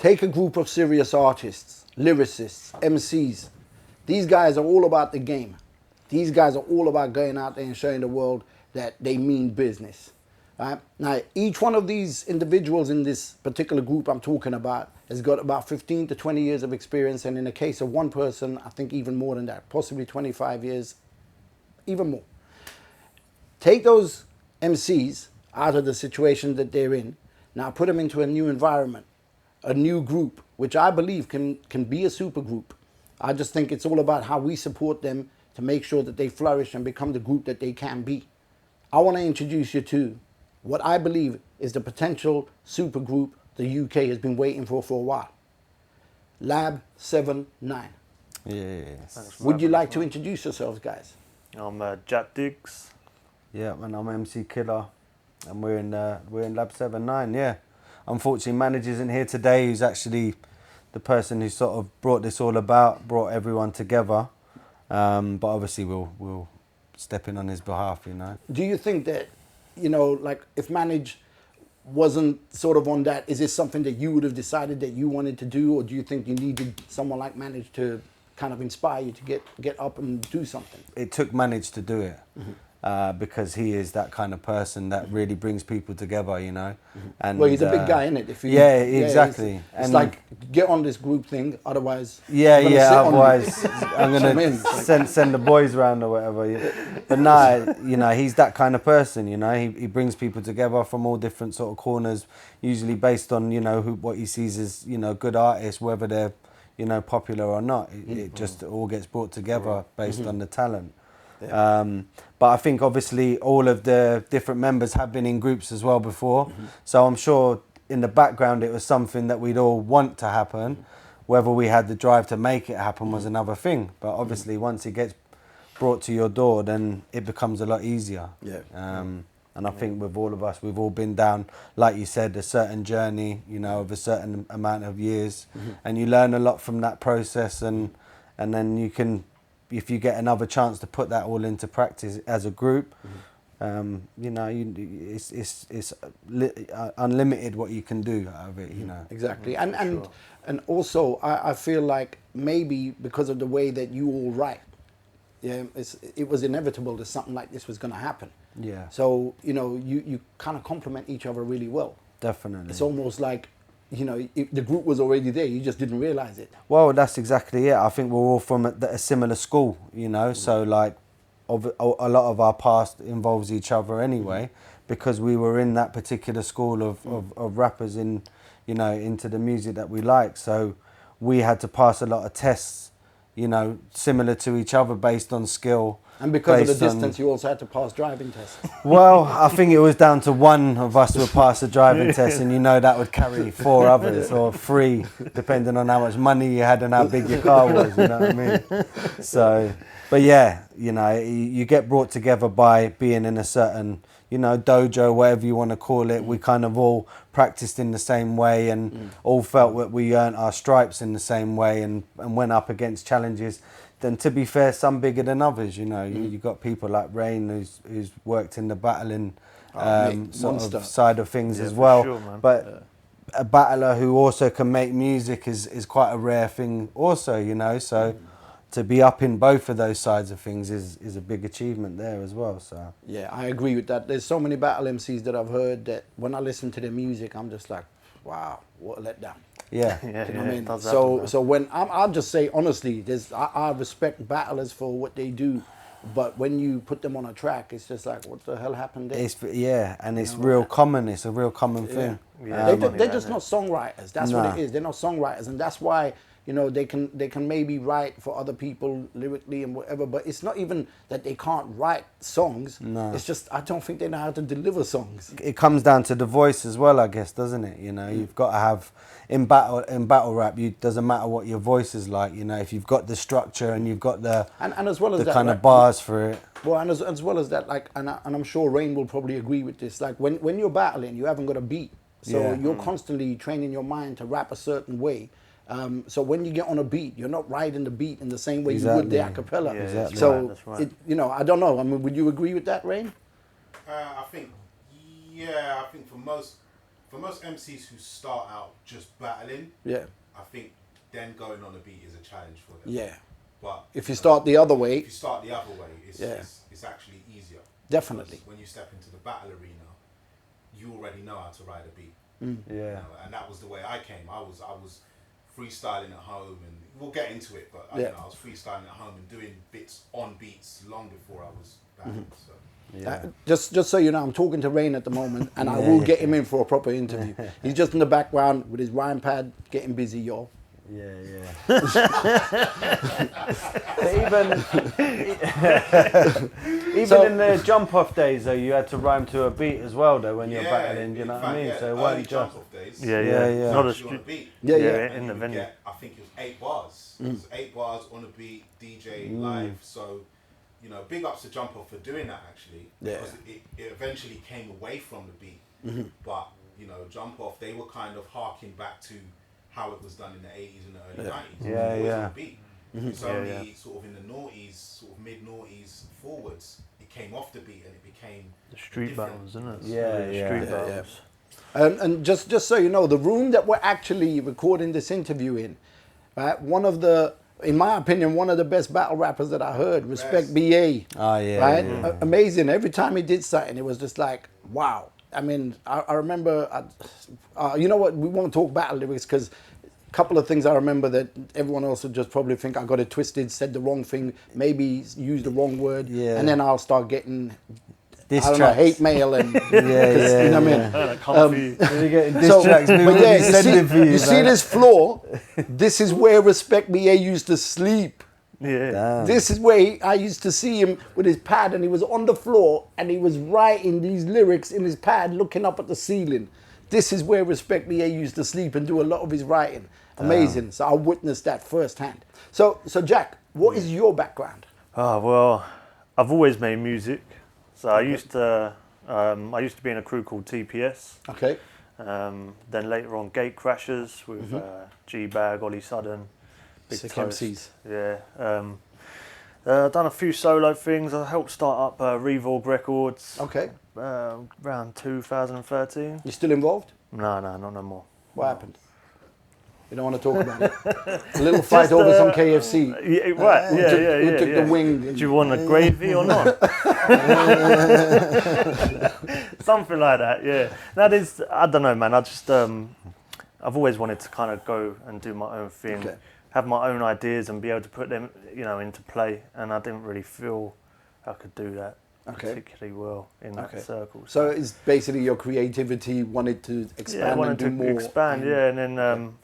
take a group of serious artists, lyricists, MCs. These guys are all about the game. These guys are all about going out there and showing the world that they mean business. Right? Now, each one of these individuals in this particular group I'm talking about has got about 15 to 20 years of experience, and in the case of one person, I think even more than that, possibly 25 years, even more. Take those MCs out of the situation that they're in, now put them into a new environment, a new group, which I believe can be a super group. I just think it's all about how we support them to make sure that they flourish and become the group that they can be. I want to introduce you to what I believe is the potential super group the UK has been waiting for a while. Lab 79. Yes. Would you like to introduce yourselves, guys? I'm Jack Diggs. Yeah, and I'm eMCee Killa, and we're in Lab 79. Yeah, unfortunately, Manage isn't here today. Who's actually the person who sort of brought this all about, brought everyone together. But obviously, we'll step in on his behalf. You know. Do you think that, you know, like if Manage wasn't sort of on that, is this something that you would have decided that you wanted to do, or do you think you needed someone like Manage to kind of inspire you to get up and do something? It took Manage to do it. Because he is that kind of person that really brings people together, you know. And well, he's a big guy, isn't it? If you, yeah, exactly. It's like get on this group thing, otherwise. Otherwise I'm gonna send the boys round or whatever. But no, you know, he's that kind of person. You know, he brings people together from all different sort of corners, usually based on, you know, what he sees as, you know, good artists, whether they're, you know, popular or not. It just all gets brought together based on the talent. Yeah. But I think obviously all of the different members have been in groups as well before. So I'm sure in the background it was something that we'd all want to happen. Whether we had the drive to make it happen was another thing. But obviously once it gets brought to your door, then it becomes a lot easier. Yeah. And I think with all of us, we've all been down, like you said, a certain journey, you know, of a certain amount of years. And you learn a lot from that process, and then you can, if you get another chance to put that all into practice as a group, you know, it's unlimited what you can do out of it, you know. Exactly. And also, I feel like maybe because of the way that you all write, yeah, it was inevitable that something like this was going to happen. Yeah. So, you know, you kind of complement each other really well. Definitely. It's almost like, you know, the group was already there, you just didn't realize it. Well, that's exactly it. I think we're all from a similar school, you know, so like a lot of our past involves each other anyway, because we were in that particular school of rappers in, you know, into the music that we like. So we had to pass a lot of tests, you know, similar to each other based on skill. And because of the distance, you also had to pass driving tests. Well, I think it was down to one of us would pass the driving test, and you know that would carry 4 others or 3, depending on how much money you had and how big your car was, you know what I mean? So, but yeah, you know, you get brought together by being in a certain, you know, dojo, whatever you want to call it. We kind of all practiced in the same way and all felt that we earned our stripes in the same way and went up against challenges. Then, to be fair, some bigger than others. You know, you got people like Rain, who's worked in the battling sort of side of things as well. Sure, man. But a battler who also can make music is quite a rare thing, also. You know, so to be up in both of those sides of things is a big achievement there as well. So yeah, I agree with that. There's so many battle MCs that I've heard that when I listen to their music, I'm just like, wow, what a letdown. Yeah, you know what I mean? So when I'll just say honestly, I respect battlers for what they do, but when you put them on a track, it's just like, what the hell happened there? And it's real common. It's a real common thing. Yeah. They're just not songwriters. That's what it is. They're not songwriters, and that's why, you know, they can maybe write for other people lyrically and whatever, but it's not even that they can't write songs. No. It's just I don't think they know how to deliver songs. It comes down to the voice as well, I guess, doesn't it? You know, you've got to have in battle rap. Doesn't matter what your voice is like. You know, if you've got the structure and you've got the and as well as the that, kind of bars for it. Well, and as well as that, like, and I'm sure Rain will probably agree with this. Like when you're battling, you haven't got a beat, so you're constantly training your mind to rap a certain way. So when you get on a beat, you're not riding the beat in the same way you would the acapella. Yeah, exactly. So, that's right. you know, I don't know. I mean, would you agree with that, Rain? I think for most MCs who start out just battling, Yeah. I think then going on a beat is a challenge for them. Yeah. But If you start the other way, if you start the other way, it's actually easier. definitely. Because when you step into the battle arena, you already know how to ride a beat. Yeah. You know, and that was the way I came. I was freestyling at home, and we'll get into it. But you know, I was freestyling at home and doing bits on beats long before I was battling. So. Yeah. Just so you know, I'm talking to Rain at the moment, and I will get him in for a proper interview. He's just in the background with his rhyme pad, getting busy, y'all. Yeah, yeah. even in the jump off days though, you had to rhyme to a beat as well though when you're battling. You know what I mean? So it wasn't just days. Yeah. Not a on a beat. in the venue. I think it was 8 bars. It was 8 bars on a beat, DJ live. So, you know, big ups to Jump Off for doing that actually. Because it eventually came away from the beat. But, you know, Jump Off, they were kind of harking back to how it was done in the 80s and the early 90s. Yeah, It was yeah. on a beat. It's only sort of in the noughties, sort of mid-noughties forwards, it came off the beat and it became The street different. battles, isn't it? Yeah, The yeah. street Yeah, battles. And just so you know, the room that we're actually recording this interview in, right? In my opinion, one of the best battle rappers that I heard, Respect BA. Oh yeah. Right? Yeah. Amazing. Every time he did something, it was just like, wow. I mean, I remember, you know what, we won't talk battle lyrics because a couple of things I remember that everyone else would just probably think I got it twisted, said the wrong thing, maybe used the wrong word, and then I'll start getting, Diss I don't know, tracks. hate mail and, Yeah, you know what I mean? You're getting diss So, tracks, we but will yeah, be sending for you. you see this floor, this is where Respect BA used to sleep. Yeah. This is where I used to see him with his pad, and he was on the floor and he was writing these lyrics in his pad looking up at the ceiling. This is where Respect BA used to sleep and do a lot of his writing. Amazing. So I witnessed that firsthand. So Jack, what is your background? Oh well, I've always made music. So I used to be in a crew called TPS. Okay. Then later on, Gate Crashers with G-Bag, Ollie Sudden, Big Sick Toast. MCs. Yeah. Done a few solo things. I helped start up Revolve Records. Okay. Around 2013. You still involved? No, not no more. What happened? You don't want to talk about it. A little fight over some KFC. Yeah, right. Who took the wing? Do you want a gravy or not? Something like that. Yeah. That is. I don't know, man. I just. I've always wanted to kind of go and do my own thing, Okay. have my own ideas, and be able to put them, into play. And I didn't really feel I could do that particularly well in that circle. So it's basically your creativity wanted to expand Yeah, I wanted and do to more. expand. Yeah, and then.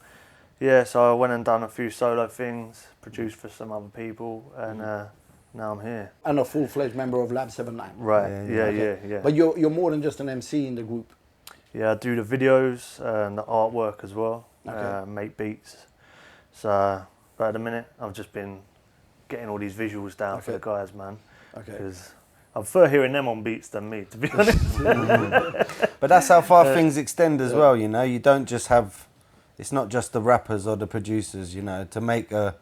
So I went and done a few solo things, produced for some other people, and now I'm here. And a full-fledged member of Lab 79. Right. Yeah. But you're more than just an MC in the group. Yeah, I do the videos and the artwork as well. Okay. Make beats. So, but at the minute, I've just been getting all these visuals down for the guys, man. Okay. Because I prefer hearing them on beats than me, to be honest. But that's how far things extend as well. You don't just have. It's not just the rappers or the producers, to make a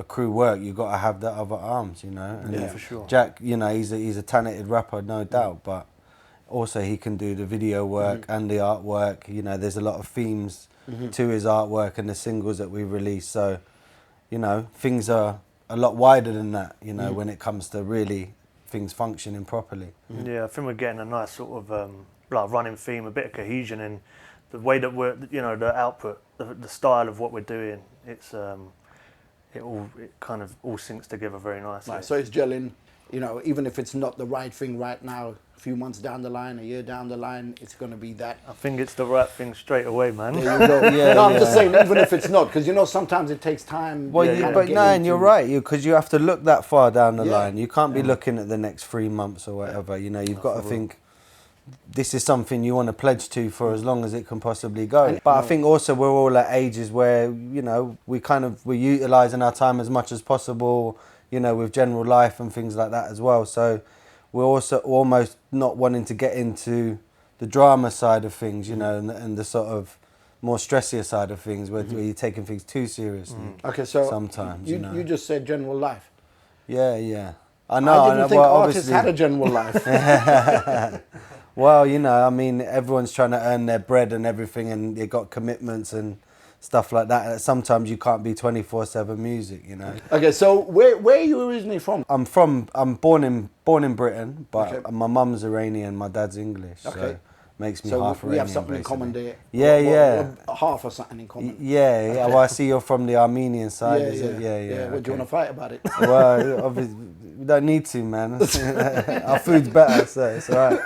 crew work, you've got to have the other arms, And Yeah, for sure. Jack, he's a talented rapper, no doubt, but also he can do the video work and the artwork. There's a lot of themes to his artwork and the singles that we release. So, things are a lot wider than that, when it comes to really things functioning properly. Yeah, I think we're getting a nice sort of running theme, a bit of cohesion in the way that we're, the output, the style of what we're doing. It's it kind of all syncs together very nicely. Right, so it's gelling, even if it's not the right thing right now, a few months down the line, a year down the line, it's going to be that. I think it's the right thing straight away, man. There you go. I'm just saying, even if it's not, because sometimes it takes time. Well, and you're right, because you have to look that far down the line. You can't be looking at the next 3 months or whatever. You've got to think this is something you want to pledge to for as long as it can possibly go. But I think also we're all at ages where we're utilising our time as much as possible. With general life and things like that as well. So we're also almost not wanting to get into the drama side of things, and the sort of more stressier side of things where you're taking things too seriously. Okay, so sometimes you just said general life. Yeah. I know. I didn't think artists had a general life. Well, you know, I mean, everyone's trying to earn their bread and everything, and they've got commitments and stuff like that. Sometimes you can't be 24/7 music, you know. Okay, so where are you originally from? I'm born in Britain, but Okay. my mum's Iranian, my dad's English. Okay. So makes me So half we Iranian. have something basically. in common there. Yeah. Half or something in common. Yeah. Well, I see you're from the Armenian side, is it? Yeah. Yeah. What, do you want to fight about it? Well, obviously, we don't need to, man. Our food's better, so it's all right.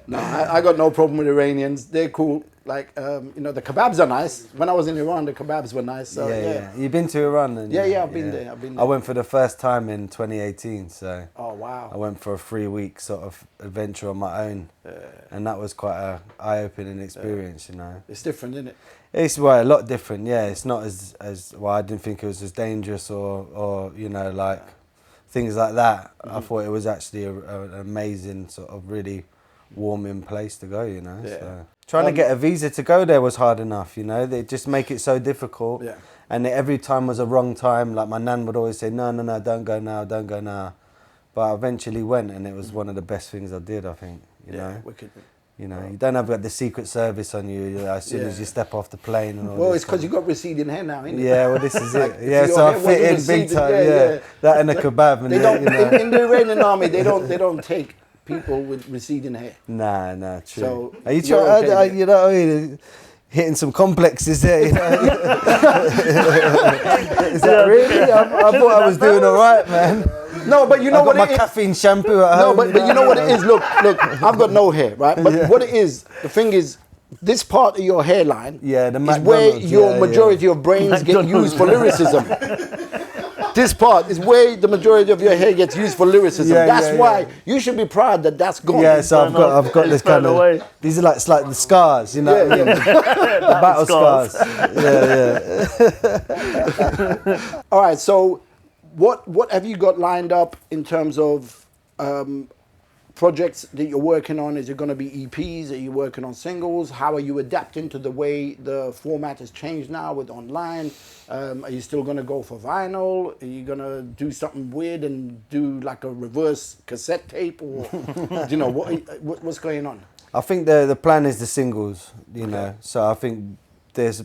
No, I got no problem with Iranians. They're cool. Like, you know, the kebabs are nice. When I was in Iran, the kebabs were nice. So, yeah. You've been to Iran then? Yeah, I've been there. I went for the first time in 2018, so. Oh, wow. I went for a 3-week sort of adventure on my own, and that was quite a eye-opening experience, you know. It's different, isn't it? It's a lot different, yeah. It's not as well, I didn't think it was as dangerous or you know, like things like that. I thought it was actually an amazing sort of really warming place to go, you know. Yeah. So. Trying to get a visa to go there was hard enough, you know. They just make it so difficult. Yeah. And every time was a wrong time. Like my nan would always say, no, don't go now. But I eventually went, and it was one of the best things I did, I think, you know. Wicked. You know, you don't have the Secret Service on you, as soon as you step off the plane and all Well, this it's because stuff. you got receding hair now, isn't it? Yeah, well, this is it. Like, Yeah, if so your I hair fit in wasn't big receded, time. yeah. That and a kebab, and They don't, you know. in the Iranian army, they don't take people with receding hair. Nah, true. So Are you you're trying? okay You know, what I mean? Hitting some complexes there. You know? Is that really? I thought I was doing all right, man. No, but you know I got what my it is? caffeine shampoo at No, home. but you know what it is? Look, I've got no hair, right? But what it is, the thing is, this part of your hairline the is where McDonald's, your majority of brains get used for lyricism. This part is where the majority of your hair gets used for lyricism. That's why you should be proud that that's gone. Yeah, so I've got this kind of. These are it's like the scars, you know. Yeah. The battle scars. Yeah. All right, so what have you got lined up in terms of projects that you're working on? Is it going to be EPs? Are you working on singles? How are you adapting to the way the format has changed now with online? Are you still going to go for vinyl? Are you going to do something weird and do like a reverse cassette tape? Or, you know, what's going on? I think the plan is the singles, you know. So I think there's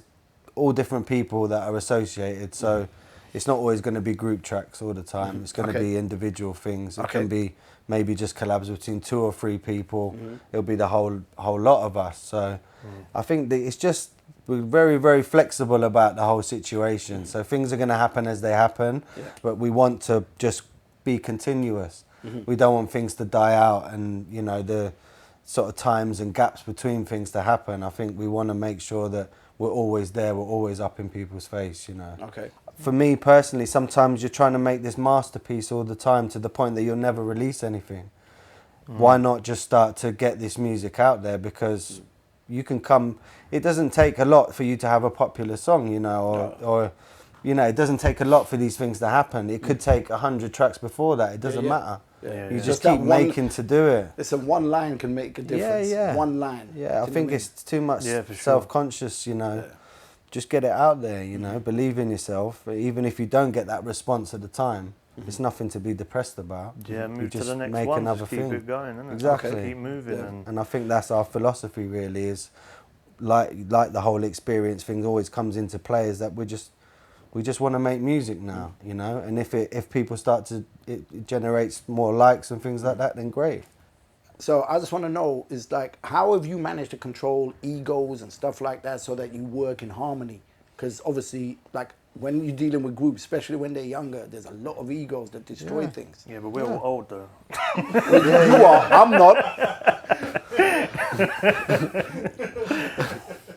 all different people that are associated. So it's not always going to be group tracks all the time. It's going to be individual things. It can be maybe just collabs between 2 or 3 people. It'll be the whole lot of us. So I think that it's just, we're very, very flexible about the whole situation. So things are going to happen as they happen, but we want to just be continuous. We don't want things to die out and, you know, the sort of times and gaps between things to happen. I think we want to make sure that we're always there, we're always up in people's face, you know. Okay. For me personally, sometimes you're trying to make this masterpiece all the time to the point that you'll never release anything. Why not just start to get this music out there? Because you can come, it doesn't take a lot for you to have a popular song, you know, or you know, it doesn't take a lot for these things to happen. It could take 100 tracks before that. It doesn't matter. You just keep making to do it. Listen, one line can make a difference. One line. Yeah, I think it's too much self-conscious, you know. Just get it out there, you know, believe in yourself. Even if you don't get that response at the time, it's nothing to be depressed about. Yeah, move just to the next make one, another just keep thing. it going, isn't it? Exactly. Keep moving. And I think that's our philosophy really, is like the whole experience thing always comes into play, is that we just want to make music now, you know, and if people start to, it generates more likes and things like that, then great. So I just want to know, is like, how have you managed to control egos and stuff like that so that you work in harmony? Because obviously, like, when you're dealing with groups, especially when they're younger, there's a lot of egos that destroy things. Yeah, but we're all old though. You are, I'm not.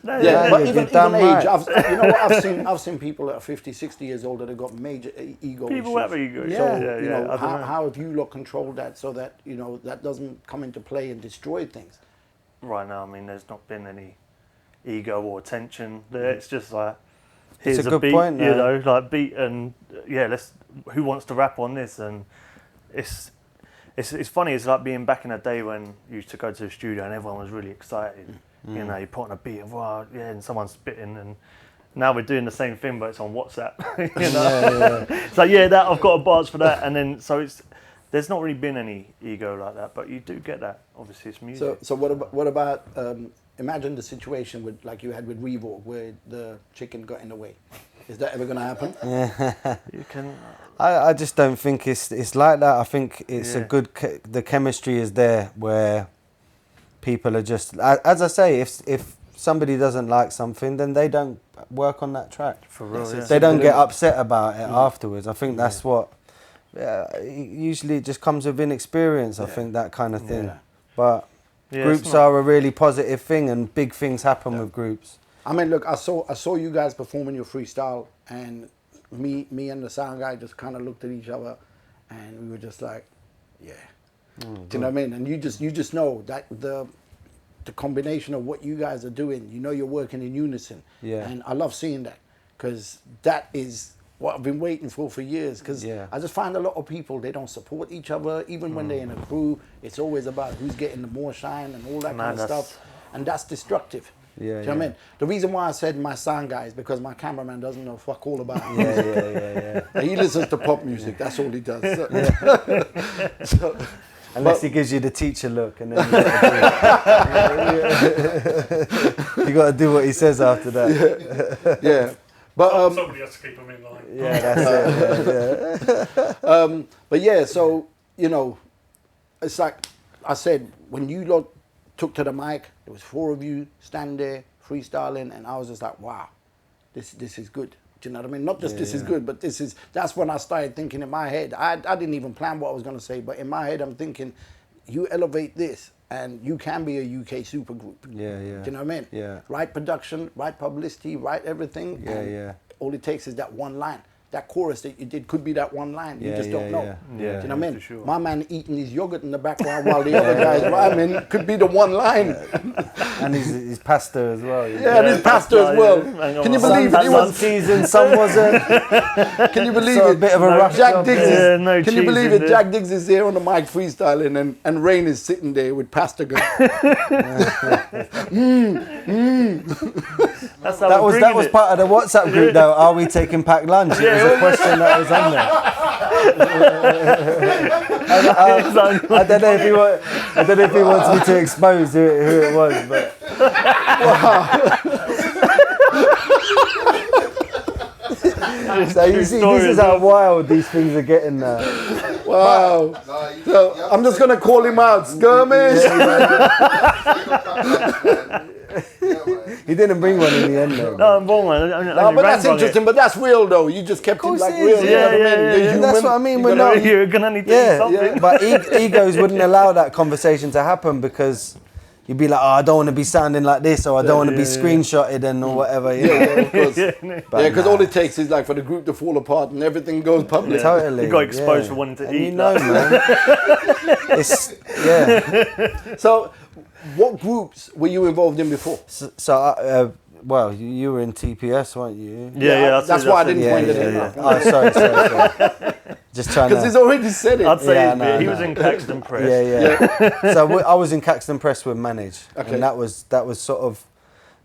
But even age, you know what, I've seen people that are 50, 60 years old that have got major ego People issues. have ego issues. So, Yeah, you know, I don't know. how have you lot controlled that so that, you know, that doesn't come into play and destroy things? Right now, I mean, there's not been any ego or tension there. It's just like, here's a good beat, point, you know, like beat, and who wants to rap on this? And it's funny. It's like being back in a day when you used to go to the studio and everyone was really excited. You know, you put on a beat and and someone's spitting, and now we're doing the same thing, but it's on WhatsApp. You know, it's like that I've got a bars for that, and then so it's there's not really been any ego like that, but you do get that. Obviously, it's music. So what about imagine the situation with like you had with Reebok where the chicken got in the way. Is that ever going to happen? You can. I just don't think it's like that. I think it's a good. The chemistry is there where people are just, as I say, if somebody doesn't like something, then they don't work on that track. For real, They don't get upset about it afterwards. I think that's what. Usually it just comes with inexperience. I think that kind of thing. But groups are a really positive thing, and big things happen with groups. I mean, look, I saw you guys performing your freestyle, and me and the sound guy just kind of looked at each other, and we were just like, do you know what I mean? And you just know that the combination of what you guys are doing, you know, you're working in unison. Yeah. And I love seeing that, because that is what I've been waiting for years. Because I just find a lot of people, they don't support each other, even when they're in a crew. It's always about who's getting the more shine and all that kind of stuff, and that's destructive. Do you know what I mean? The reason why I said my sound guy is because my cameraman doesn't know fuck all about it. He listens to pop music. That's all he does. So, unless he gives you the teacher look, and then you got to do what he says after that. But somebody has to keep them in line. That's it. But yeah, so you know, it's like I said, when you lot took to the mic, there was 4 of you stand there freestyling, and I was just like, wow, this is good. Do you know what I mean? Not just this is good, but that's when I started thinking in my head. I didn't even plan what I was going to say, but in my head I'm thinking, you elevate this and you can be a UK supergroup. Do you know what I mean? Yeah. Right production, right publicity, right everything. All it takes is that one line. That chorus that you did could be that one line. You just don't know. Do you know what I mean? Sure. My man eating his yogurt in the background while the other guys rhyming could be the one line. And his pastor as well. And his pastor as well. Can you believe it? He Some was season, some wasn't. Can you believe So it? a bit of a rough Jack job. Diggs Yeah, is, no can you cheese believe in it? there. Jack Diggs is there on the mic freestyling, and Rain is sitting there with Pastor going. That's how That we're was bringing part of the WhatsApp group though. Are we taking packed lunch? It was a question that was on there. I don't know if he wants me to expose who it was, but so you see, this is how wild these things are getting now. Wow. So I'm just gonna call him out, skirmish. He didn't bring one in the end though. No, I'm born, man. No, but that's interesting. But that's real though. You just kept him like real. You know what I mean? You're human. That's what I mean. You're gonna need to eat something. But egos wouldn't allow that conversation to happen, because you'd be like, oh, I don't want to be sounding like this, or I don't want to be screenshotted and or whatever. You know? Of course. Because all it takes is like for the group to fall apart and everything goes public. Totally. You got exposed for wanting to and eat. You know, man. It's So, what groups were you involved in before? Well, you were in TPS, weren't you? Yeah. That's why I didn't point it in. Oh, sorry. Just trying Because he's already said it. I'd say Yeah, he was in Caxton Press. Yeah. So I was in Caxton Press with Manage, and that was sort of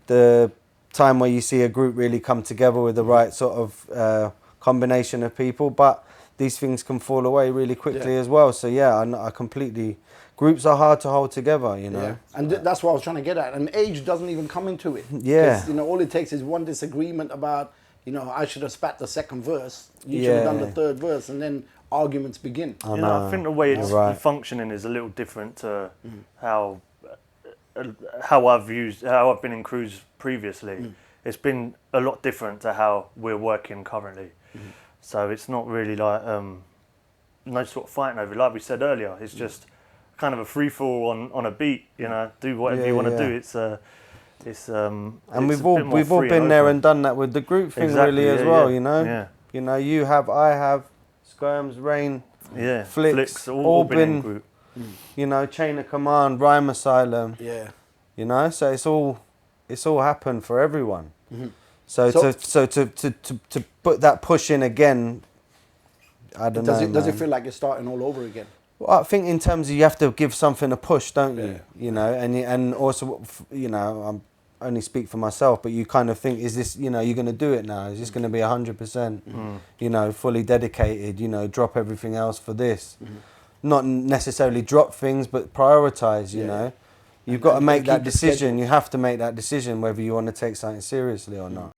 the time where you see a group really come together with the right sort of combination of people. But these things can fall away really quickly as well. So I completely. Groups are hard to hold together, you know. Yeah. And that's what I was trying to get at. And age doesn't even come into it. Yeah. 'Cause, all it takes is one disagreement about, I should have spat the second verse. You should have done the third verse, and then arguments begin. I think the way it's functioning is a little different to how I've been in crews previously. It's been a lot different to how we're working currently. So it's not really like no sort of fighting over it. Like we said earlier, it's just kind of a free fall on a beat. Do whatever you want to do. And we've all been there and done that with the group thing really as well. You know, you have, I have, Skirms, Rain, Flicks, all been in group. Chain of Command, Rhyme Asylum. Yeah. So it's all happened for everyone. So to put that push in again, I don't know. Does it feel like you're starting all over again? Well, I think in terms of you have to give something a push, don't you? And also, I'm only speak for myself, but you kind of think, is this, you're going to do it now? Is this going to be 100%, fully dedicated, drop everything else for this? not necessarily drop things, but prioritize. You know, you've got to make that decision. You have to make that decision whether you want to take something seriously or not.